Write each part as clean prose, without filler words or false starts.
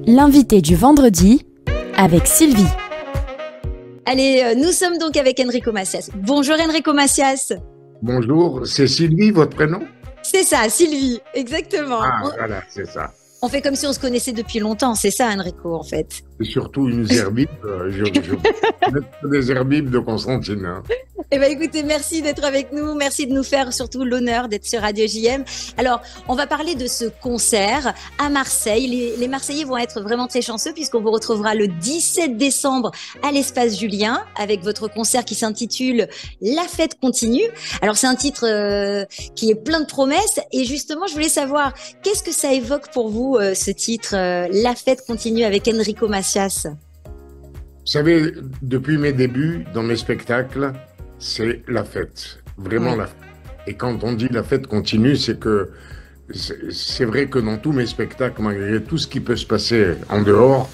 L'invité du vendredi avec Sylvie. Allez, nous sommes donc avec Enrico Macias. Bonjour Enrico Macias. Bonjour, c'est Sylvie votre prénom? C'est ça, Sylvie, exactement. Voilà, c'est ça. On fait comme si on se connaissait depuis longtemps, c'est ça Enrico en fait. C'est surtout une zerbib, je des zerbibles de Constantine. Hein. Eh bien écoutez, merci d'être avec nous, merci de nous faire surtout l'honneur d'être sur Radio JM. Alors, on va parler de ce concert à Marseille. Les Marseillais vont être vraiment très chanceux puisqu'on vous retrouvera le 17 décembre à l'Espace Julien avec votre concert qui s'intitule La fête continue. Alors c'est un titre qui est plein de promesses et justement je voulais savoir qu'est-ce que ça évoque pour vous ce titre La fête continue avec Enrico Macias. Vous savez, depuis mes débuts dans mes spectacles, c'est la fête, vraiment oui. La fête. Et quand on dit la fête continue, c'est que c'est vrai que dans tous mes spectacles, malgré tout ce qui peut se passer en dehors,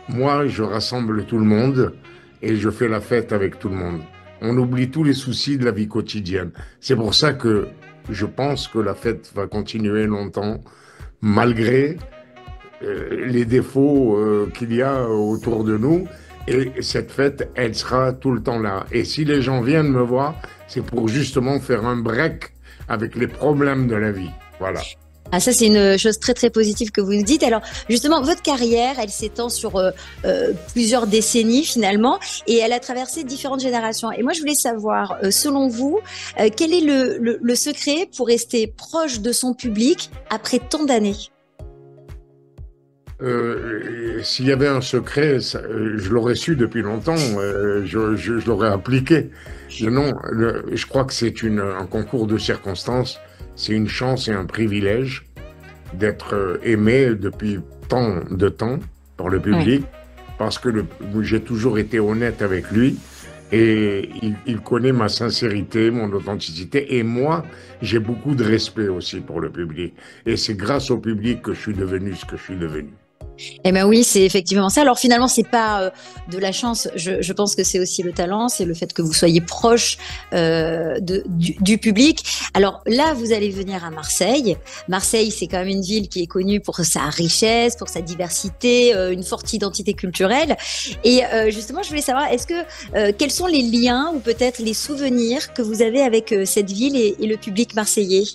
moi, je rassemble tout le monde et je fais la fête avec tout le monde. On oublie tous les soucis de la vie quotidienne. C'est pour ça que je pense que la fête va continuer longtemps, malgré les défauts qu'il y a autour de nous. Et cette fête, elle sera tout le temps là. Et si les gens viennent me voir, c'est pour justement faire un break avec les problèmes de la vie. Voilà. Ah, ça, c'est une chose très, très positive que vous nous dites. Alors, justement, votre carrière, elle s'étend sur plusieurs décennies, finalement, et elle a traversé différentes générations. Et moi, je voulais savoir, selon vous, quel est le secret pour rester proche de son public après tant d'années ? S'il y avait un secret, je l'aurais su depuis longtemps, je l'aurais appliqué. Non, je crois que c'est un concours de circonstances, c'est une chance et un privilège d'être aimé depuis tant de temps par le public, parce que j'ai toujours été honnête avec lui et il connaît ma sincérité, mon authenticité, et moi, j'ai beaucoup de respect aussi pour le public. Et c'est grâce au public que je suis devenu ce que je suis devenu. Eh ben oui, c'est effectivement ça. Alors finalement, c'est pas de la chance. Je pense que c'est aussi le talent, c'est le fait que vous soyez proche du public. Alors là, vous allez venir à Marseille. Marseille, c'est quand même une ville qui est connue pour sa richesse, pour sa diversité, une forte identité culturelle. Et justement, je voulais savoir, quels sont les liens ou peut-être les souvenirs que vous avez avec cette ville et le public marseillais?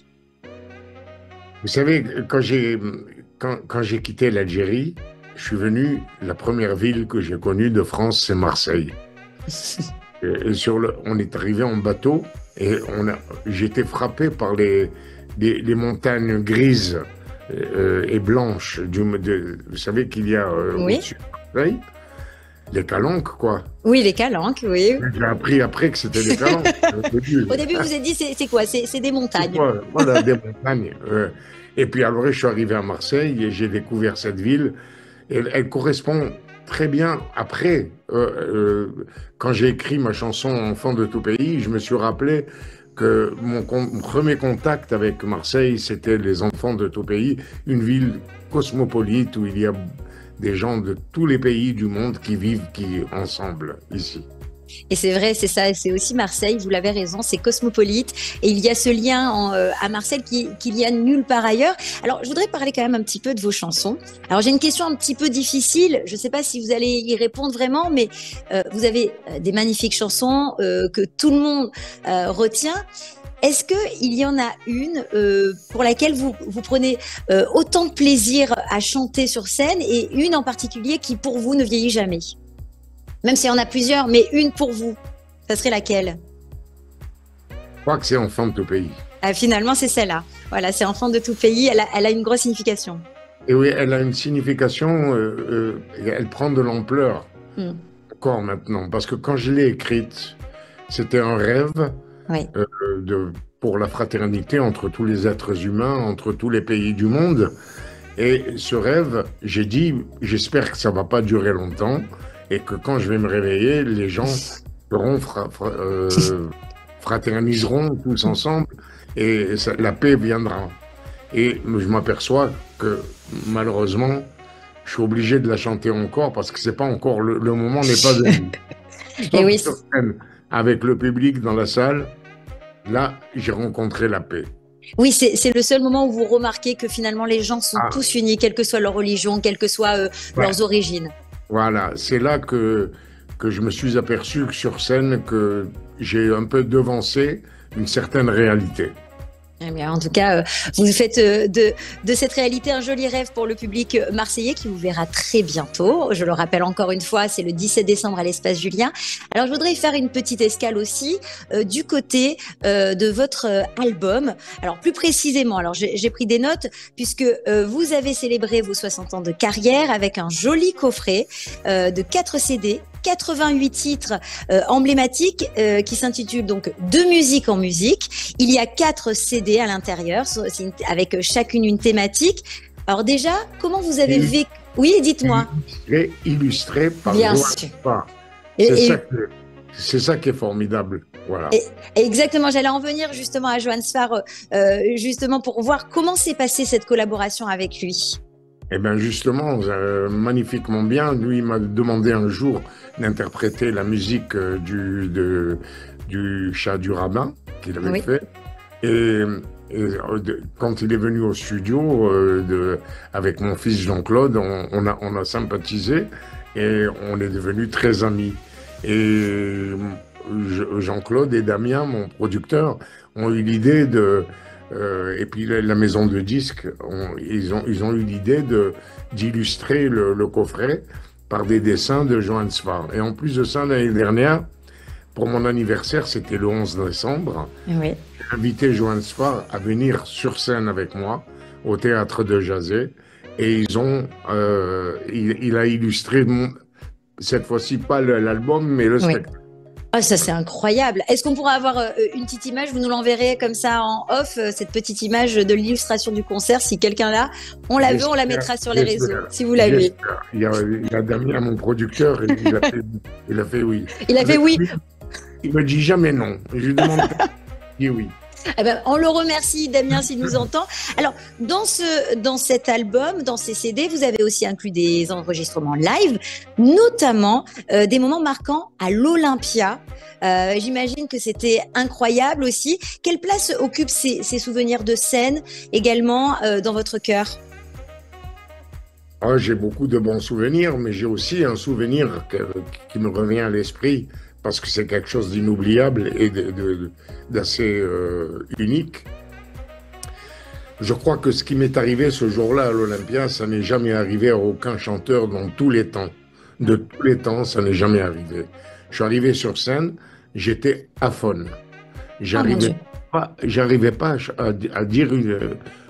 Vous savez, quand j'ai quitté l'Algérie, je suis venu, la première ville que j'ai connue de France, c'est Marseille. On est arrivé en bateau et j'ai été frappé par les montagnes grises et blanches. Vous savez qu'il y a au-dessus de Marseille, les calanques, quoi. Oui, les calanques, oui. J'ai appris après que c'était des calanques. Au début, vous avez dit, c'est quoi? C'est des montagnes. Voilà, des montagnes. Et puis alors, je suis arrivé à Marseille et j'ai découvert cette ville. Et elle correspond très bien. Après, quand j'ai écrit ma chanson Enfant de tout pays, je me suis rappelé que mon premier contact avec Marseille, c'était les enfants de tout pays, une ville cosmopolite où il y a des gens de tous les pays du monde qui vivent ensemble ici. Et c'est vrai, c'est ça, c'est aussi Marseille, vous l'avez raison, c'est cosmopolite et il y a ce lien à Marseille qu'il y a nulle part ailleurs. Alors, je voudrais parler quand même un petit peu de vos chansons. Alors, j'ai une question un petit peu difficile, je ne sais pas si vous allez y répondre vraiment, mais vous avez des magnifiques chansons que tout le monde retient. Est-ce qu'il y en a une pour laquelle vous prenez autant de plaisir à chanter sur scène et une en particulier qui, pour vous, ne vieillit jamais ? Même s'il y en a plusieurs, mais une pour vous, ça serait laquelle? Je crois que c'est Enfant de tout pays. Ah, finalement, c'est celle-là. Voilà, c'est Enfant de tout pays, elle a une grosse signification. Et oui, elle a une signification, elle prend de l'ampleur encore maintenant. Parce que quand je l'ai écrite, c'était un rêve pour la fraternité entre tous les êtres humains, entre tous les pays du monde. Et ce rêve, j'ai dit, j'espère que ça ne va pas durer longtemps. Et que quand je vais me réveiller, les gens fraterniseront tous ensemble et la paix viendra. Et je m'aperçois que malheureusement, je suis obligé de la chanter encore parce que c'est pas encore le moment n'est pas venu. Et oui. Avec le public dans la salle, là, j'ai rencontré la paix. Oui, c'est le seul moment où vous remarquez que finalement les gens sont Ah, tous unis, quelle que soit leur religion, quelles que soient ouais. leurs origines. Voilà, c'est là que je me suis aperçu que sur scène que j'ai un peu devancé une certaine réalité. Eh bien, en tout cas, vous faites de cette réalité un joli rêve pour le public marseillais qui vous verra très bientôt. Je le rappelle encore une fois, c'est le 17 décembre à l'Espace Julien. Alors, je voudrais faire une petite escale aussi du côté de votre album. Alors, plus précisément, alors j'ai pris des notes puisque vous avez célébré vos 60 ans de carrière avec un joli coffret de 4 CD. 88 titres emblématiques qui s'intitulent donc De musique en musique. Il y a 4 CD à l'intérieur avec chacune une thématique. Alors déjà, comment vous avez vécu? Oui, dites-moi. Illustré par Bien Joan sûr. Sfar. Et, et, C'est ça qui est formidable. Voilà. exactement, j'allais en venir justement à Joan Sfar, justement pour voir comment s'est passée cette collaboration avec lui. Eh bien justement, magnifiquement bien. Lui, il m'a demandé un jour d'interpréter la musique du Chat du Rabbin qu'il avait Oui. fait. Et, quand il est venu au studio avec mon fils Jean-Claude, on a sympathisé et on est devenus très amis. Et Jean-Claude et Damien, mon producteur, ont eu l'idée et puis la maison de disques, ils ont eu l'idée d'illustrer le coffret par des dessins de Joan Sfar. Et en plus de ça, l'année dernière, pour mon anniversaire, c'était le 11 décembre, Oui. j'ai invité Joan Sfar à venir sur scène avec moi au théâtre de Jazet. Et il a illustré, cette fois-ci pas l'album, mais le Oui. spectacle. Ah, ça c'est incroyable. Est-ce qu'on pourra avoir une petite image? Vous nous l'enverrez comme ça en off, cette petite image de l'illustration du concert. Si quelqu'un l'a, on la veut, on la mettra sur les réseaux. Si vous l'avez. Il y a Damien, mon producteur, et il a fait oui. Il a fait oui. Il me dit jamais non. Je lui demande, il dit oui. Eh ben, on le remercie, Damien, s'il nous entend. Alors, dans cet album, dans ces CD, vous avez aussi inclus des enregistrements live, notamment des moments marquants à l'Olympia. J'imagine que c'était incroyable aussi. Quelle place occupent ces souvenirs de scène également dans votre cœur? Ah, j'ai beaucoup de bons souvenirs, mais j'ai aussi un souvenir qui me revient à l'esprit parce que c'est quelque chose d'inoubliable et d'assez unique. Je crois que ce qui m'est arrivé ce jour-là à l'Olympia, ça n'est jamais arrivé à aucun chanteur dans tous les temps. De tous les temps, ça n'est jamais arrivé. Je suis arrivé sur scène, j'étais aphone. J'arrivais pas à dire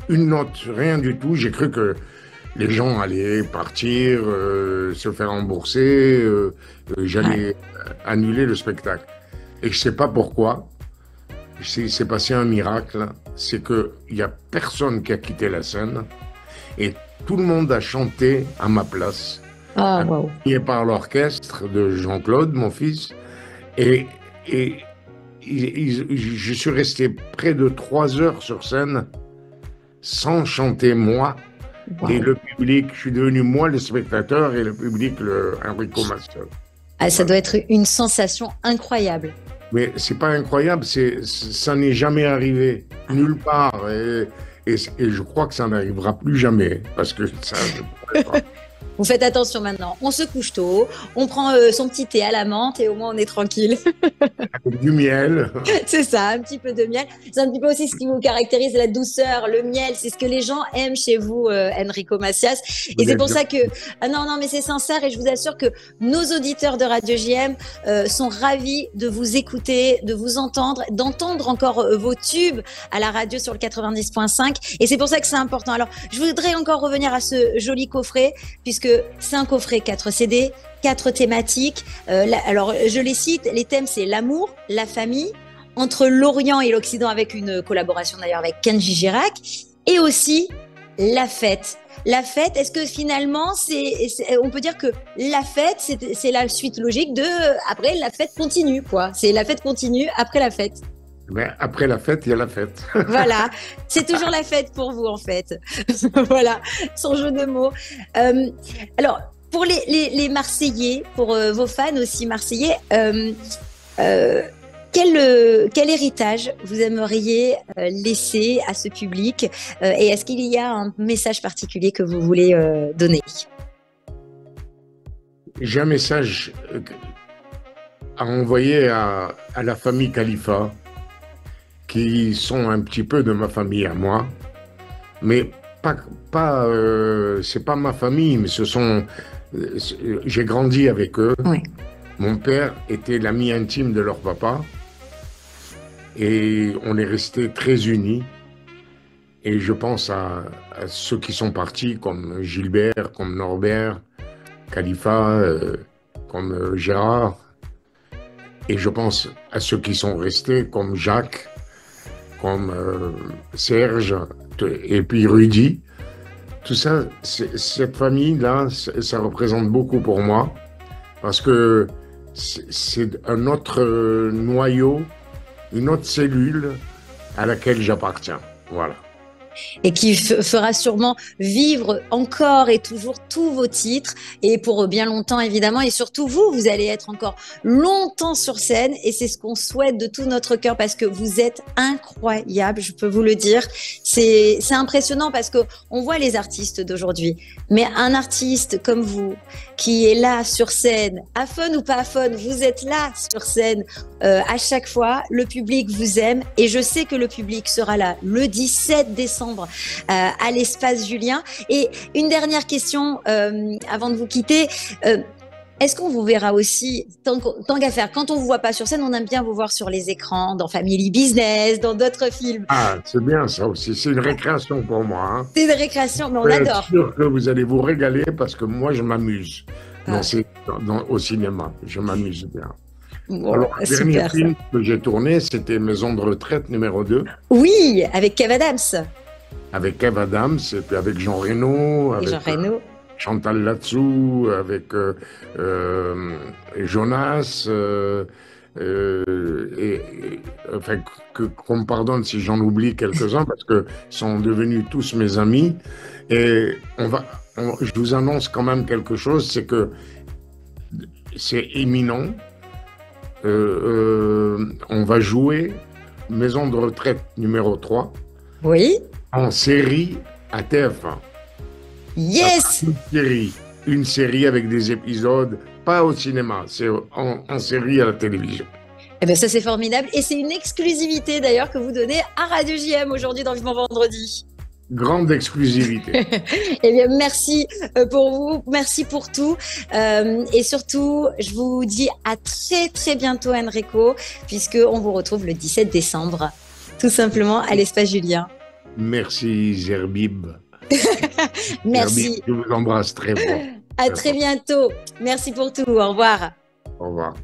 une note, rien du tout. J'ai cru que les gens allaient partir, se faire rembourser, j'allais annuler le spectacle. Et je sais pas pourquoi, il s'est passé un miracle, c'est qu'il n'y a personne qui a quitté la scène et tout le monde a chanté à ma place, accompagné par l'orchestre de Jean-Claude, mon fils, et je suis resté près de 3 heures sur scène sans chanter moi. Wow. Et le public, je suis devenu moi le spectateur et le public Enrico Maciel. Ah, ça doit être une sensation incroyable. Mais c'est pas incroyable, ça n'est jamais arrivé nulle part et je crois que ça n'arrivera plus jamais parce que ça. Je pourrais pas. Vous faites attention maintenant, on se couche tôt, on prend son petit thé à la menthe et au moins on est tranquille. Avec du miel. C'est ça, un petit peu de miel. C'est un petit peu aussi ce qui vous caractérise, la douceur, le miel. C'est ce que les gens aiment chez vous, Enrico Macias. Et c'est pour ça que... Ah non, mais c'est sincère et je vous assure que nos auditeurs de Radio JM sont ravis de vous écouter, de vous entendre, d'entendre encore vos tubes à la radio sur le 90.5. Et c'est pour ça que c'est important. Alors, je voudrais encore revenir à ce joli coffret, puisque c'est un coffret 4 CD, 4 thématiques. Alors, je les cite. Les thèmes, c'est l'amour, la famille, entre l'Orient et l'Occident, avec une collaboration d'ailleurs avec Kenji Girac, et aussi la fête. La fête, est-ce que finalement, on peut dire que la fête, c'est la suite logique de après la fête continue, quoi. C'est la fête continue après la fête. Mais après la fête, il y a la fête. Voilà, c'est toujours la fête pour vous en fait. Voilà, sans jeu de mots. Alors, pour les Marseillais, pour vos fans aussi marseillais, quelle Quel héritage vous aimeriez laisser à ce public et est-ce qu'il y a un message particulier que vous voulez donner? J'ai un message à envoyer à la famille Khalifa, qui sont un petit peu de ma famille à moi, mais c'est pas ma famille, mais j'ai grandi avec eux. Oui. Mon père était l'ami intime de leur papa et on est restés très unis. Et je pense à ceux qui sont partis, comme Gilbert, comme Norbert, Khalifa, comme Gérard. Et je pense à ceux qui sont restés, comme Jacques, comme Serge, et puis Rudy. Tout ça, cette famille-là, ça représente beaucoup pour moi, parce que c'est un autre noyau, une autre cellule à laquelle j'appartiens. Voilà. Et qui fera sûrement vivre encore et toujours tous vos titres et pour bien longtemps évidemment, et surtout vous allez être encore longtemps sur scène et c'est ce qu'on souhaite de tout notre cœur parce que vous êtes incroyable, je peux vous le dire. C'est impressionnant parce que on voit les artistes d'aujourd'hui, mais un artiste comme vous qui est là sur scène, à fun ou pas à fun, vous êtes là sur scène à chaque fois, le public vous aime et je sais que le public sera là le 17 décembre à l'espace Julien. Et une dernière question avant de vous quitter. Est-ce qu'on vous verra aussi, tant qu'à faire, quand on vous voit pas sur scène, on aime bien vous voir sur les écrans, dans Family Business, dans d'autres films. Ah, c'est bien ça aussi, c'est une récréation pour moi. Hein. C'est une récréation, mais on adore. Je suis sûr que vous allez vous régaler parce que moi je m'amuse au cinéma, je m'amuse bien. Bon, alors, le dernier film ça. que j'ai tourné, c'était Maison de retraite numéro 2. Oui, avec Kev Adams. Avec Kev Adams, et puis avec Jean Reno. Et Jean Reno. Chantal Latsou, avec Jonas, enfin, qu'on me pardonne si j'en oublie quelques-uns, parce qu'ils sont devenus tous mes amis. Et je vous annonce quand même quelque chose, c'est que c'est imminent. On va jouer Maison de retraite numéro 3 en série à TF1. Yes! Une série avec des épisodes, pas au cinéma, c'est en série à la télévision. Eh bien ça c'est formidable et c'est une exclusivité d'ailleurs que vous donnez à Radio JM aujourd'hui dans Vivement Vendredi. Grande exclusivité. Eh bien, merci pour vous, merci pour tout. Et surtout, je vous dis à très, très bientôt, Enrico, puisqu'on vous retrouve le 17 décembre, tout simplement à l'espace Julien. Merci, Zerbib. Merci. Zerbib, je vous embrasse très fort. À très bientôt. Merci pour tout. Au revoir. Au revoir.